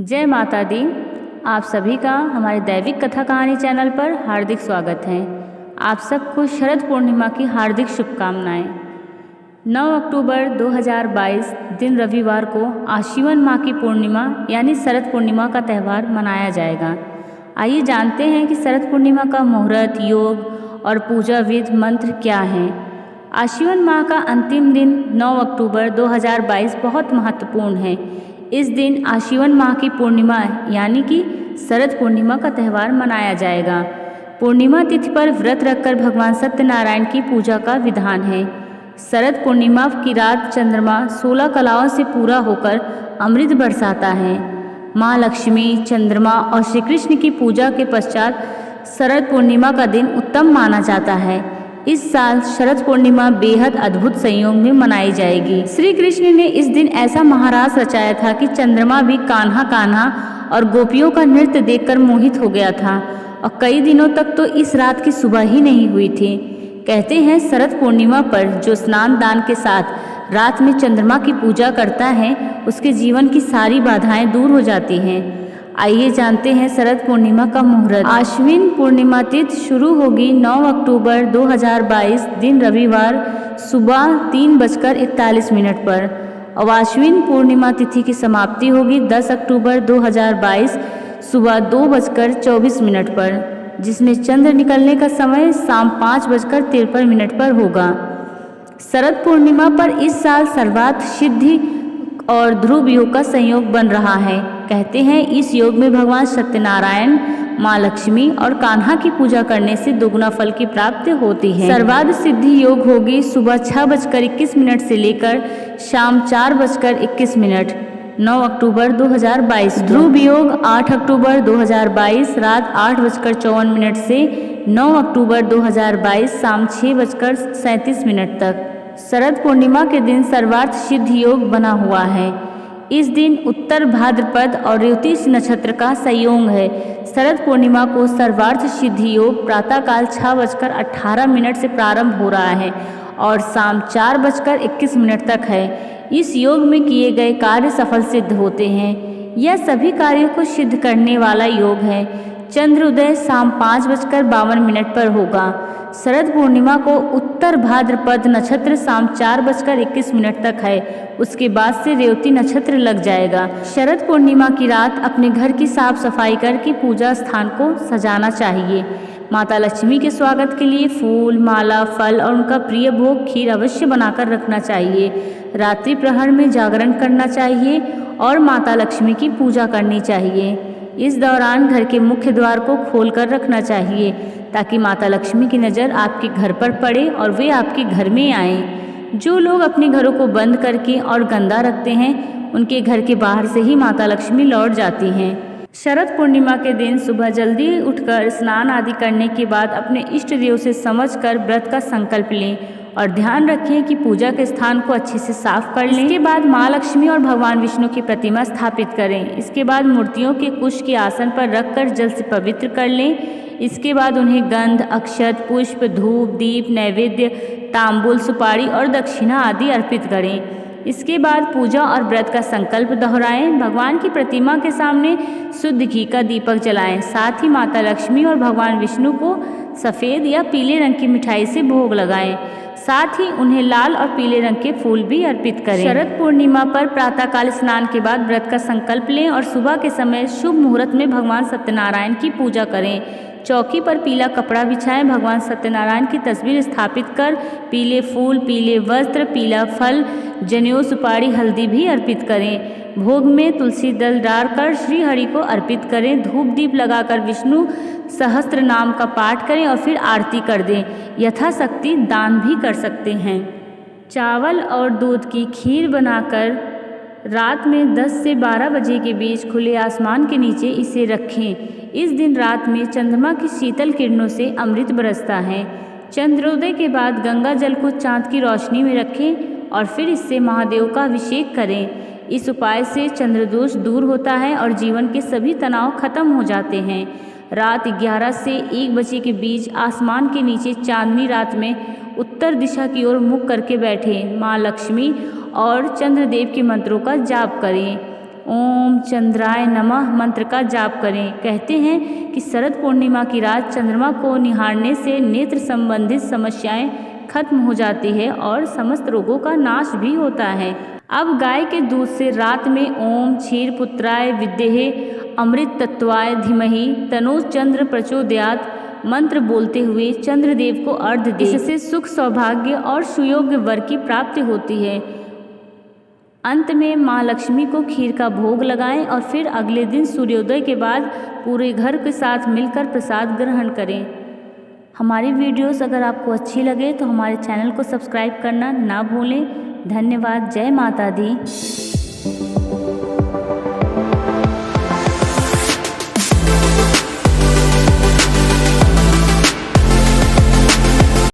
जय माता दी। आप सभी का हमारे दैविक कथा कहानी चैनल पर हार्दिक स्वागत है। आप सबको शरद पूर्णिमा की हार्दिक शुभकामनाएं। 9 अक्टूबर 2022 दिन रविवार को आश्विन माह की पूर्णिमा यानी शरद पूर्णिमा का त्यौहार मनाया जाएगा। आइए जानते हैं कि शरद पूर्णिमा का मुहूर्त, योग और पूजा विधि मंत्र क्या हैं। आश्विन माह का अंतिम दिन 9 अक्टूबर 2022 बहुत महत्वपूर्ण है। इस दिन आश्विन माह की पूर्णिमा यानी कि शरद पूर्णिमा का त्यौहार मनाया जाएगा। पूर्णिमा तिथि पर व्रत रखकर भगवान सत्यनारायण की पूजा का विधान है। शरद पूर्णिमा की रात चंद्रमा 16 कलाओं से पूरा होकर अमृत बरसाता है। माँ लक्ष्मी, चंद्रमा और श्री कृष्ण की पूजा के पश्चात शरद पूर्णिमा का दिन उत्तम माना जाता है। इस साल शरद पूर्णिमा बेहद अद्भुत संयोग में मनाई जाएगी। श्री कृष्ण ने इस दिन ऐसा महारास रचाया था कि चंद्रमा भी कान्हा कान्हा और गोपियों का नृत्य देखकर मोहित हो गया था और कई दिनों तक तो इस रात की सुबह ही नहीं हुई थी। कहते हैं शरद पूर्णिमा पर जो स्नान दान के साथ रात में चंद्रमा की पूजा करता है उसके जीवन की सारी बाधाएं दूर हो जाती हैं। आइए जानते हैं शरद पूर्णिमा का मुहूर्त। आश्विन पूर्णिमा तिथि शुरू होगी 9 अक्टूबर 2022 दिन रविवार सुबह 3:41 पर और आश्विन पूर्णिमा तिथि की समाप्ति होगी 10 अक्टूबर 2022 सुबह 2:24 पर, जिसमें चंद्र निकलने का समय शाम 5:53 पर होगा। शरद पूर्णिमा पर इस साल सर्वार्थ सिद्धि और ध्रुव योग का संयोग बन रहा है। कहते हैं इस योग में भगवान सत्यनारायण, माँ लक्ष्मी और कान्हा की पूजा करने से दोगुना फल की प्राप्ति होती है। सर्वार्थ सिद्धि योग होगी सुबह 6:21 से लेकर शाम 4:21 9 अक्टूबर 2022। ध्रुव योग 8 अक्टूबर 2022 रात 8:54 से 9 अक्टूबर 2022 शाम 6:37 तक। शरद पूर्णिमा के दिन सर्वार्थ सिद्ध योग बना हुआ है। इस दिन उत्तर भाद्रपद और रेवती नक्षत्र का संयोग है। शरद पूर्णिमा को सर्वार्थ सिद्धि योग प्रातःकाल 6:18 से प्रारंभ हो रहा है और शाम 4:21 तक है। इस योग में किए गए कार्य सफल सिद्ध होते हैं। यह सभी कार्यों को सिद्ध करने वाला योग है। चंद्रोदय शाम 5:52 पर होगा। शरद पूर्णिमा को उत्तर भाद्रपद नक्षत्र शाम 4:21 तक है। उसके बाद से रेवती नक्षत्र लग जाएगा। शरद पूर्णिमा की रात अपने घर की साफ सफाई करके पूजा स्थान को सजाना चाहिए। माता लक्ष्मी के स्वागत के लिए फूल, माला, फल और उनका प्रिय भोग खीर अवश्य बनाकर रखना चाहिए। रात्रि प्रहर में जागरण करना चाहिए और माता लक्ष्मी की पूजा करनी चाहिए। इस दौरान घर के मुख्य द्वार को खोलकर रखना चाहिए ताकि माता लक्ष्मी की नज़र आपके घर पर पड़े और वे आपके घर में आएं। जो लोग अपने घरों को बंद करके और गंदा रखते हैं उनके घर के बाहर से ही माता लक्ष्मी लौट जाती हैं। शरद पूर्णिमा के दिन सुबह जल्दी उठकर स्नान आदि करने के बाद अपने इष्ट देव से समझकर व्रत का संकल्प लें और ध्यान रखें कि पूजा के स्थान को अच्छे से साफ कर लें। इसके बाद माँ लक्ष्मी और भगवान विष्णु की प्रतिमा स्थापित करें। इसके बाद मूर्तियों के कुश के आसन पर रखकर जल से पवित्र कर लें। इसके बाद उन्हें गंध, अक्षत, पुष्प, धूप, दीप, नैवेद्य, तांबूल, सुपारी और दक्षिणा आदि अर्पित करें। इसके बाद पूजा और व्रत का संकल्प दोहराएं। भगवान की प्रतिमा के सामने शुद्ध घी का दीपक जलाएं। साथ ही माता लक्ष्मी और भगवान विष्णु को सफ़ेद या पीले रंग की मिठाई से भोग लगाएं। साथ ही उन्हें लाल और पीले रंग के फूल भी अर्पित करें। शरद पूर्णिमा पर प्रातःकाल स्नान के बाद व्रत का संकल्प लें और सुबह के समय शुभ मुहूर्त में भगवान सत्यनारायण की पूजा करें। चौकी पर पीला कपड़ा बिछाएं। भगवान सत्यनारायण की तस्वीर स्थापित कर पीले फूल, पीले वस्त्र, पीला फल, जनेऊ, सुपारी, हल्दी भी अर्पित करें। भोग में तुलसी दल डालकर श्री हरि को अर्पित करें। धूप दीप लगाकर विष्णु सहस्त्र नाम का पाठ करें और फिर आरती कर दें। यथाशक्ति दान भी कर सकते हैं। चावल और दूध की खीर बनाकर रात में 10 से 12 बजे के बीच खुले आसमान के नीचे इसे रखें। इस दिन रात में चंद्रमा की शीतल किरणों से अमृत बरसता है। चंद्रोदय के बाद गंगा जल को चांद की रोशनी में रखें और फिर इससे महादेव का अभिषेक करें। इस उपाय से चंद्रदोष दूर होता है और जीवन के सभी तनाव खत्म हो जाते हैं। रात 11 से 1 बजे के बीच आसमान के नीचे चांदनी रात में उत्तर दिशा की ओर मुख करके बैठें। माँ लक्ष्मी और चंद्रदेव के मंत्रों का जाप करें। ओम चंद्राय नमः मंत्र का जाप करें। कहते हैं कि शरद पूर्णिमा की रात चंद्रमा को निहारने से नेत्र संबंधित समस्याएं खत्म हो जाती है और समस्त रोगों का नाश भी होता है। अब गाय के दूध से रात में ओम क्षीर पुत्राय विद्महे अमृत तत्वाय धीमहि तनो चंद्र प्रचोदयात् मंत्र बोलते हुए चंद्रदेव को अर्घ्य दें। इससे सुख सौभाग्य और सुयोग्य वर की प्राप्ति होती है। अंत में माँ लक्ष्मी को खीर का भोग लगाएं और फिर अगले दिन सूर्योदय के बाद पूरे घर के साथ मिलकर प्रसाद ग्रहण करें। हमारी वीडियोस अगर आपको अच्छी लगे तो हमारे चैनल को सब्सक्राइब करना ना भूलें। धन्यवाद। जय माता दी।